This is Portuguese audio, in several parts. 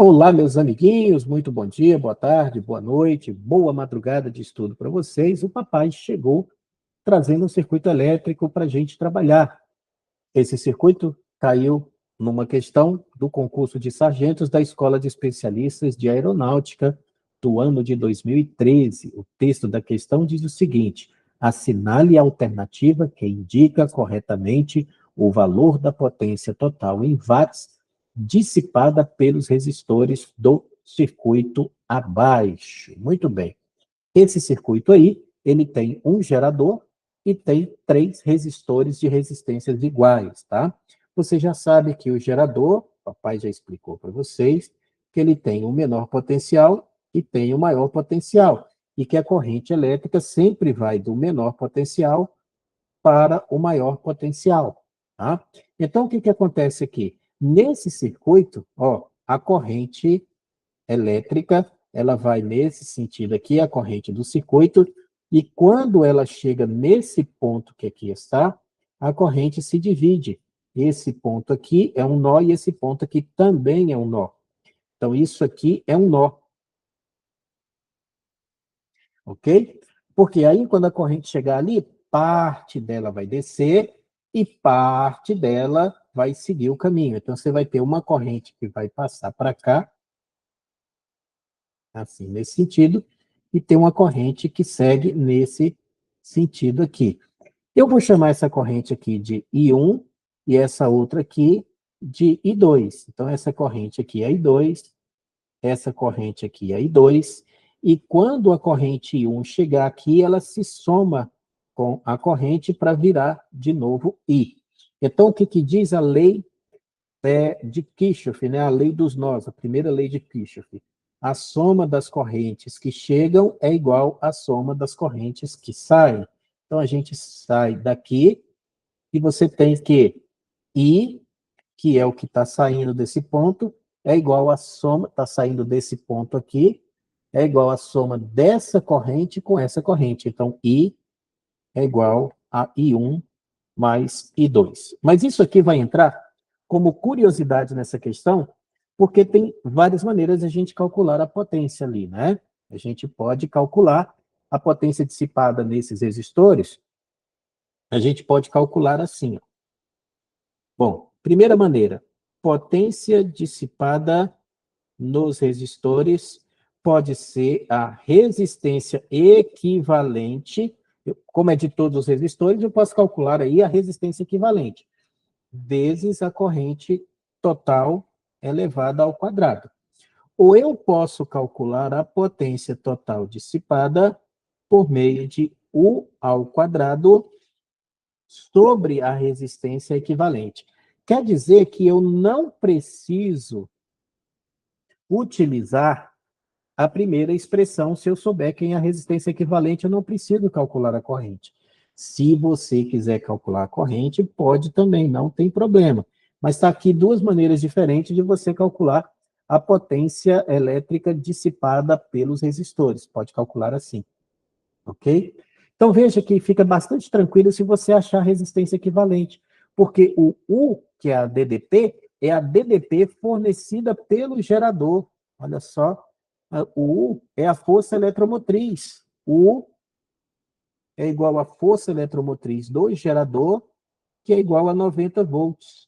Olá, meus amiguinhos, muito bom dia, boa tarde, boa noite, boa madrugada de estudo para vocês. O papai chegou trazendo um circuito elétrico para a gente trabalhar. Esse circuito caiu numa questão do concurso de sargentos da Escola de Especialistas de Aeronáutica do ano de 2013. O texto da questão diz o seguinte: assinale a alternativa que indica corretamente o valor da potência total em watts dissipada pelos resistores do circuito abaixo. Muito bem. Esse circuito aí, ele tem um gerador e tem 3 resistores de resistências iguais, tá? Você já sabe que o gerador, o papai já explicou para vocês, que ele tem o menor potencial e tem o maior potencial, e que a corrente elétrica sempre vai do menor potencial para o maior potencial, tá? Então, o que que acontece aqui? Nesse circuito, ó, a corrente elétrica, ela vai nesse sentido aqui, a corrente do circuito, e quando ela chega nesse ponto que aqui está, a corrente se divide. Esse ponto aqui é um nó e esse ponto aqui também é um nó. Então, isso aqui é um nó, ok? Porque aí, quando a corrente chegar ali, parte dela vai descer e parte dela vai seguir o caminho. Então, você vai ter uma corrente que vai passar para cá, assim, nesse sentido, e tem uma corrente que segue nesse sentido aqui. Eu vou chamar essa corrente aqui de I1 e essa outra aqui de I2. Então, essa corrente aqui é I2, essa corrente aqui é I2, e quando a corrente I1 chegar aqui, ela se soma com a corrente para virar de novo I. Então, o que, que diz a lei de Kirchhoff, né? A lei dos nós, a primeira lei de Kirchhoff? A soma das correntes que chegam é igual à soma das correntes que saem. Então, a gente sai daqui e você tem que I, que é o que está saindo desse ponto, é igual à soma, está saindo desse ponto aqui, é igual à soma dessa corrente com essa corrente. Então, I é igual a I1 mais I2. Mas isso aqui vai entrar como curiosidade nessa questão, porque tem várias maneiras de a gente calcular a potência ali, né? A gente pode calcular a potência dissipada nesses resistores, a gente pode calcular assim, ó. Bom, primeira maneira, potência dissipada nos resistores pode ser a resistência equivalente, como é de todos os resistores, eu posso calcular aí a resistência equivalente, vezes a corrente total elevada ao quadrado. Ou eu posso calcular a potência total dissipada por meio de U ao quadrado sobre a resistência equivalente. Quer dizer que eu não preciso utilizar a primeira expressão se eu souber quem é a resistência equivalente, eu não preciso calcular a corrente. Se você quiser calcular a corrente, pode também, não tem problema. Mas está aqui duas maneiras diferentes de você calcular a potência elétrica dissipada pelos resistores. Pode calcular assim, ok? Então veja que fica bastante tranquilo se você achar a resistência equivalente, porque o U, que é a DDP fornecida pelo gerador. Olha só, o U é a força eletromotriz. O U é igual à força eletromotriz do gerador, que é igual a 90 volts.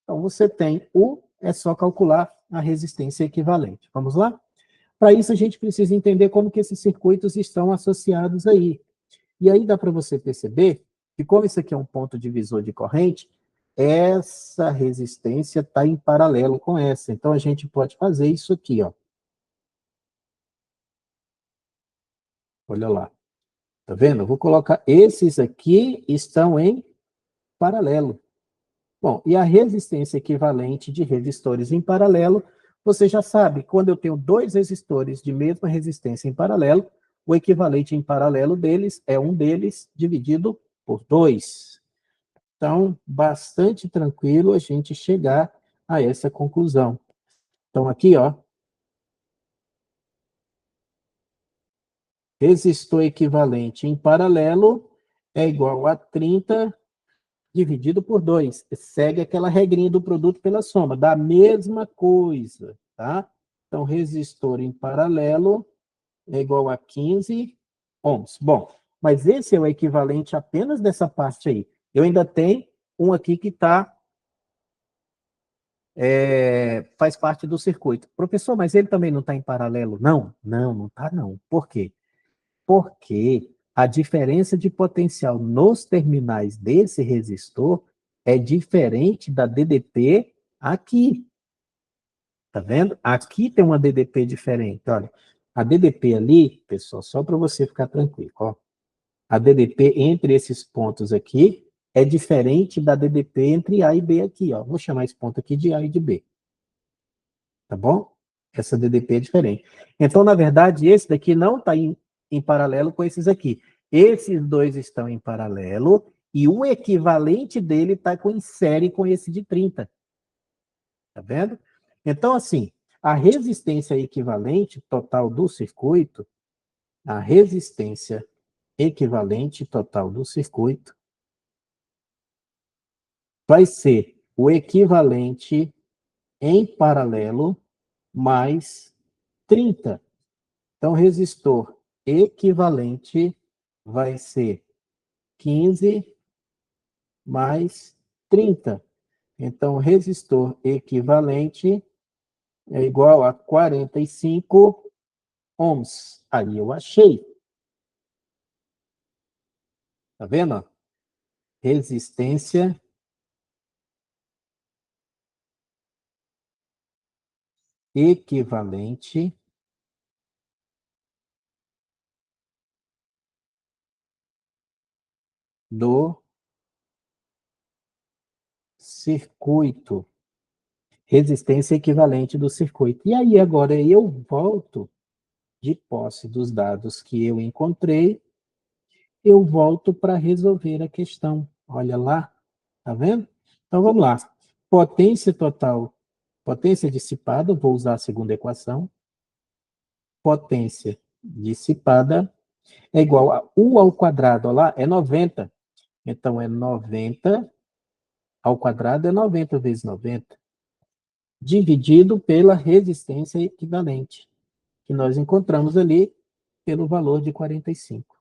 Então, você tem U, é só calcular a resistência equivalente. Vamos lá? Para isso, a gente precisa entender como que esses circuitos estão associados aí. E aí dá para você perceber que, como isso aqui é um ponto divisor de corrente, essa resistência está em paralelo com essa. Então, a gente pode fazer isso aqui, ó. Olha lá. Tá vendo? Eu vou colocar esses aqui estão em paralelo. Bom, e a resistência equivalente de resistores em paralelo, você já sabe, quando eu tenho dois resistores de mesma resistência em paralelo, o equivalente em paralelo deles é um deles dividido por 2. Então, bastante tranquilo a gente chegar a essa conclusão. Então, aqui, ó, resistor equivalente em paralelo é igual a 30 dividido por 2. Segue aquela regrinha do produto pela soma, da mesma coisa, tá? Então, resistor em paralelo é igual a 15 ohms. Bom, mas esse é o equivalente apenas dessa parte aí. Eu ainda tenho um aqui que faz parte do circuito. Professor, mas ele também não está em paralelo? Não, não está não. Por quê? Porque a diferença de potencial nos terminais desse resistor é diferente da DDP aqui. Tá vendo? Aqui tem uma DDP diferente. Olha, a DDP ali, pessoal, só para você ficar tranquilo, ó. A DDP entre esses pontos aqui é diferente da DDP entre A e B aqui, ó. Vou chamar esse ponto aqui de A e de B. Tá bom? Essa DDP é diferente. Então, na verdade, esse daqui não está em paralelo com esses aqui. Esses dois estão em paralelo e o equivalente dele está em série com esse de 30. Tá vendo? Então, assim, a resistência equivalente total do circuito, a resistência equivalente total do circuito vai ser o equivalente em paralelo mais 30. Então, resistor equivalente vai ser 15 mais 30. Então, resistor equivalente é igual a 45 ohms. Aí eu achei. Tá vendo? Resistência equivalente do circuito. Resistência equivalente do circuito. E aí, agora eu volto, de posse dos dados que eu encontrei, eu volto para resolver a questão. Olha lá, tá vendo? Então, vamos lá. Potência total, potência dissipada, vou usar a segunda equação. Potência dissipada é igual a U ao quadrado, olha lá, é 90. Então, é 90 ao quadrado, é 90 vezes 90, dividido pela resistência equivalente, que nós encontramos ali pelo valor de 45.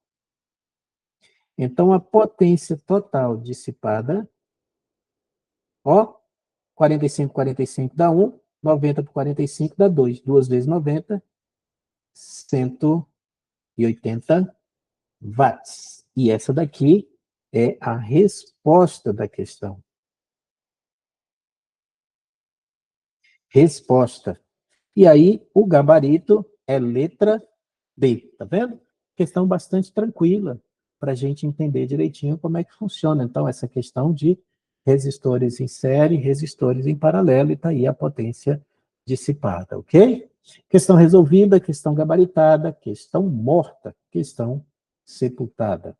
Então, a potência total dissipada, ó, 45 dá 1, 90 por 45 dá 2. 2 vezes 90, 180 watts. E essa daqui é a resposta da questão. Resposta. E aí, o gabarito é letra B, tá vendo? Questão bastante tranquila, para a gente entender direitinho como é que funciona. Então, essa questão de resistores em série, resistores em paralelo, e está aí a potência dissipada, ok? Questão resolvida, questão gabaritada, questão morta, questão sepultada.